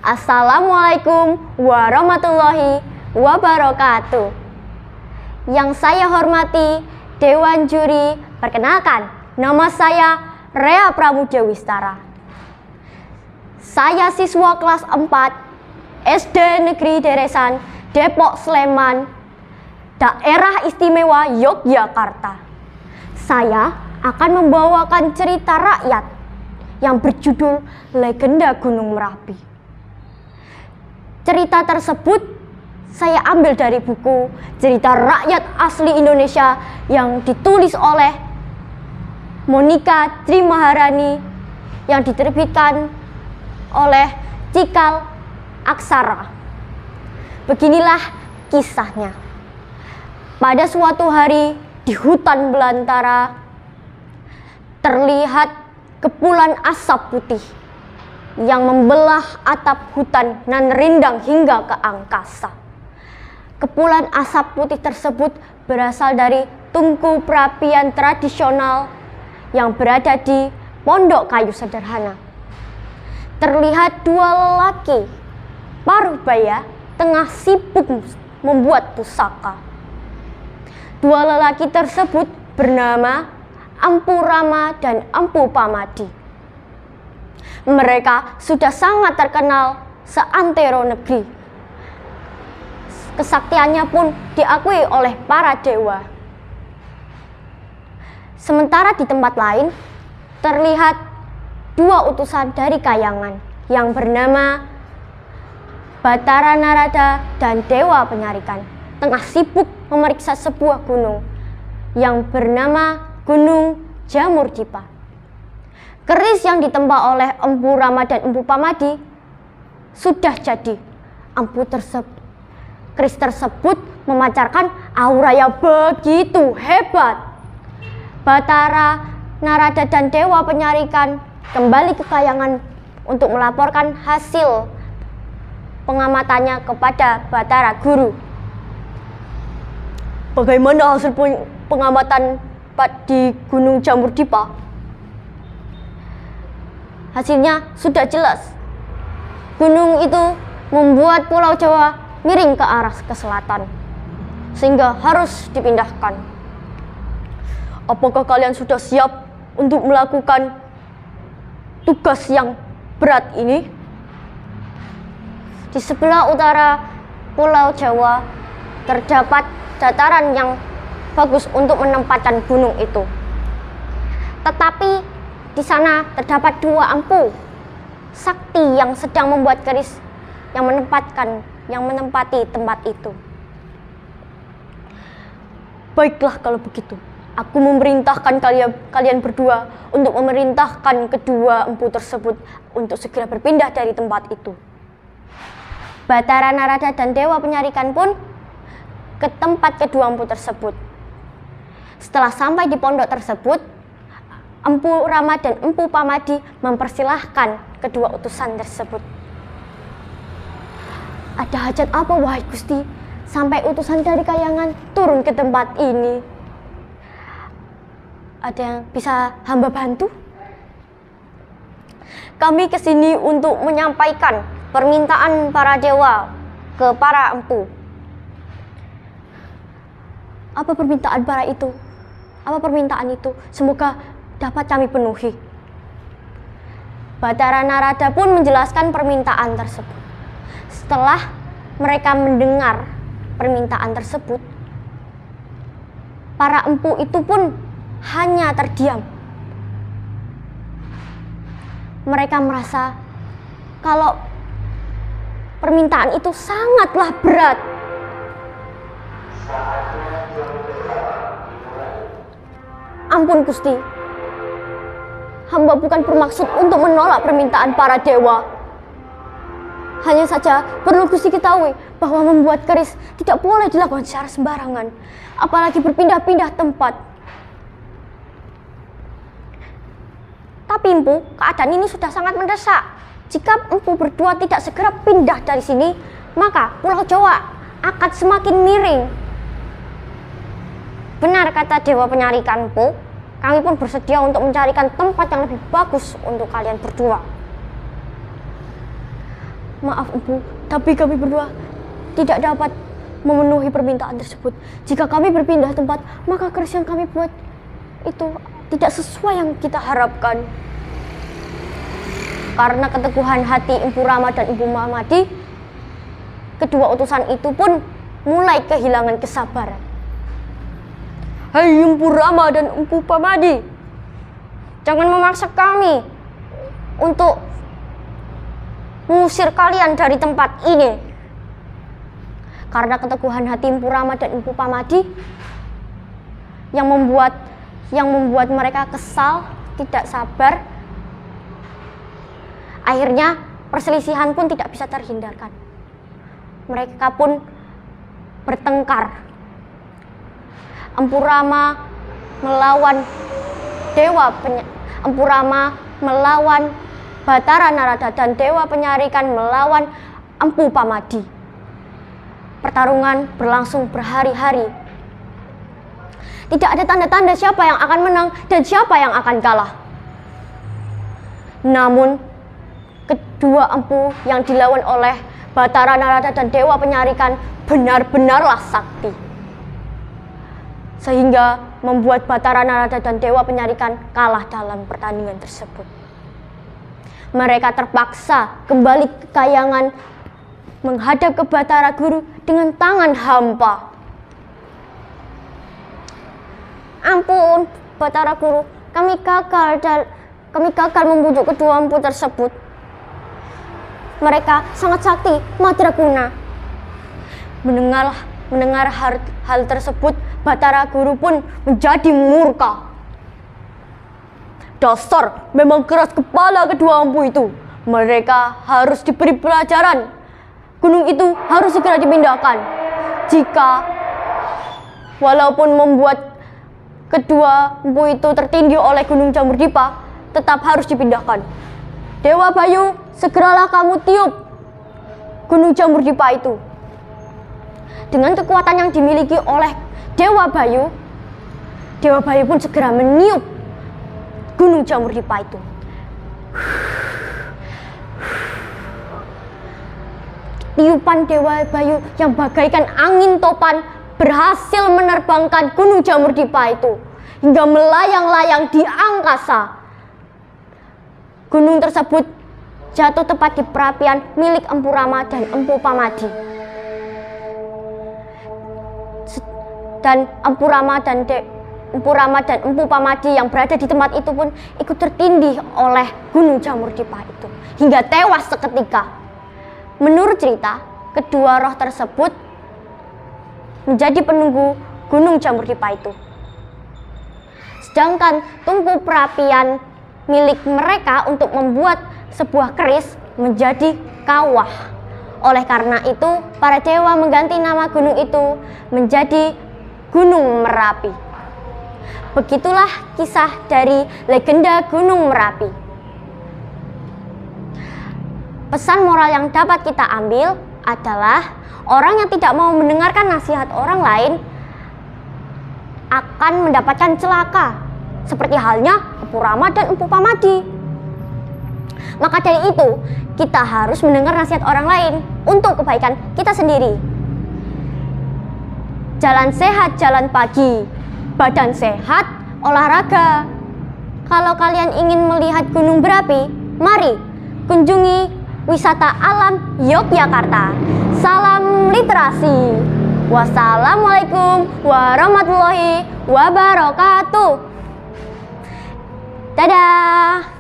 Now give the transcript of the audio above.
Assalamualaikum warahmatullahi wabarakatuh. Yang saya hormati Dewan Juri, perkenalkan, nama saya Rea Pramudia Wistara. Saya siswa kelas 4 SD Negeri Deresan, Depok, Sleman, Daerah Istimewa Yogyakarta. Saya akan membawakan cerita rakyat yang berjudul Legenda Gunung Merapi. Cerita tersebut saya ambil dari buku Cerita Rakyat Asli Indonesia yang ditulis oleh Monika Trimaharani yang diterbitkan oleh Cikal Aksara. Beginilah kisahnya. Pada suatu hari di hutan belantara terlihat kepulan asap putih yang membelah atap hutan nan rindang hingga ke angkasa. Kepulan asap putih tersebut berasal dari tungku perapian tradisional yang berada di Pondok Kayu Sederhana. Terlihat dua lelaki parubaya tengah sibuk membuat pusaka. Dua lelaki tersebut bernama Empu Rama dan Empu Pamadi. Mereka sudah sangat terkenal seantero negeri. Kesaktiannya pun diakui oleh para dewa. Sementara di tempat lain terlihat dua utusan dari Kayangan yang bernama Batara Narada dan Dewa Penyarikan tengah sibuk memeriksa sebuah gunung yang bernama Gunung Jamur Dipa. Keris yang ditempa oleh Empu Rama dan Empu Pamadi sudah jadi. Keris tersebut memancarkan aura yang begitu hebat. Batara, Narada dan Dewa Penyarikan kembali ke Kayangan untuk melaporkan hasil pengamatannya kepada Batara Guru. Bagaimana hasil pengamatan di Gunung Jamur Dipa? Hasilnya sudah jelas. Gunung itu membuat Pulau Jawa miring ke arah ke selatan, sehingga harus dipindahkan. Apakah kalian sudah siap untuk melakukan tugas yang berat ini? Di sebelah utara Pulau Jawa terdapat dataran yang bagus untuk menempatkan gunung itu. Tetapi di sana terdapat dua empu sakti yang sedang membuat keris yang menempati tempat itu. Baiklah kalau begitu, aku memerintahkan kalian berdua untuk memerintahkan kedua empu tersebut untuk segera berpindah dari tempat itu. Batara Narada dan Dewa Penyarikan pun ke tempat kedua empu tersebut. Setelah sampai di pondok tersebut, Empu Rama dan Empu Pamadi mempersilahkan kedua utusan tersebut. Ada hajat apa, wahai Gusti, sampai utusan dari Kayangan turun ke tempat ini? Ada yang bisa hamba bantu? Kami kesini untuk menyampaikan permintaan para dewa ke para empu. Apa permintaan para itu? Apa permintaan itu? Semoga dapat kami penuhi. Batara Narada pun menjelaskan permintaan tersebut. Setelah mereka mendengar permintaan tersebut, para empu itu pun hanya terdiam. Mereka merasa kalau permintaan itu sangatlah berat. Ampun Gusti, hamba bukan bermaksud untuk menolak permintaan para dewa. Hanya saja perlu Gusti ketahui bahwa membuat keris tidak boleh dilakukan secara sembarangan, apalagi berpindah-pindah tempat. Tapi Empu, keadaan ini sudah sangat mendesak. Jika Empu berdua tidak segera pindah dari sini, maka Pulau Jawa akan semakin miring. Benar kata Dewa Penyari ikan Empu, kami pun bersedia untuk mencarikan tempat yang lebih bagus untuk kalian berdua. Maaf Empu, tapi kami berdua tidak dapat memenuhi permintaan tersebut. Jika kami berpindah tempat, maka keris yang kami buat itu tidak sesuai yang kita harapkan. Karena keteguhan hati Empu Rama dan Empu Pamadi, kedua utusan itu pun mulai kehilangan kesabaran. Hai Empu Rama dan Empu Pamadi, jangan memaksa kami untuk mengusir kalian dari tempat ini. Karena keteguhan hati Empu Rama dan Empu Pamadi yang membuat mereka kesal, tidak sabar. Akhirnya perselisihan pun tidak bisa terhindarkan. Mereka pun bertengkar. Empu Rama melawan Empu Rama melawan Batara Narada dan Dewa Penyari ikan melawan Empu Pamadi. Pertarungan berlangsung berhari-hari. Tidak ada tanda-tanda siapa yang akan menang dan siapa yang akan kalah. Namun kedua empu yang dilawan oleh Batara Narada dan Dewa Penyari ikan benar-benarlah sakti, sehingga membuat Batara Narada dan Dewa Penyari ikan kalah dalam pertandingan tersebut. Mereka terpaksa kembali ke kayangan menghadap ke Batara Guru dengan tangan hampa. Ampun Batara Guru, kami gagal membujuk kedua empu tersebut. Mereka sangat sakti, madraguna. Mendengar hal tersebut, Batara Guru pun menjadi murka. Dasar, memang keras kepala kedua empu itu. Mereka harus diberi pelajaran. Gunung itu harus segera dipindahkan. Jika walaupun membuat kedua empu itu tertindih oleh Gunung Jamur Dipa, tetap harus dipindahkan. Dewa Bayu, segeralah kamu tiup Gunung Jamur Dipa itu. Dengan kekuatan yang dimiliki oleh Dewa Bayu pun segera meniup Gunung Jamur Dipa itu. Tiupan Dewa Bayu yang bagaikan angin topan berhasil menerbangkan Gunung Jamur Dipa itu hingga melayang-layang di angkasa. Gunung tersebut jatuh tepat di perapian milik Empu Rama dan Empu Pamadi. Dan Empu Rama dan Empu Pamadi yang berada di tempat itu pun ikut tertindih oleh Gunung Jamur Dipa itu hingga tewas seketika. Menurut cerita, kedua roh tersebut menjadi penunggu Gunung Jamur Dipa itu. Sedangkan tungku perapian milik mereka untuk membuat sebuah keris menjadi kawah. Oleh karena itu, para dewa mengganti nama gunung itu menjadi Gunung Merapi. Begitulah kisah dari legenda Gunung Merapi. Pesan moral yang dapat kita ambil adalah orang yang tidak mau mendengarkan nasihat orang lain akan mendapatkan celaka, seperti halnya Empu Rama dan Empu Pamadi. Maka dari itu, kita harus mendengar nasihat orang lain untuk kebaikan kita sendiri. Jalan sehat, jalan pagi. Badan sehat, olahraga. Kalau kalian ingin melihat gunung berapi, mari kunjungi wisata alam Yogyakarta. Salam literasi. Wassalamualaikum warahmatullahi wabarakatuh. Dadah.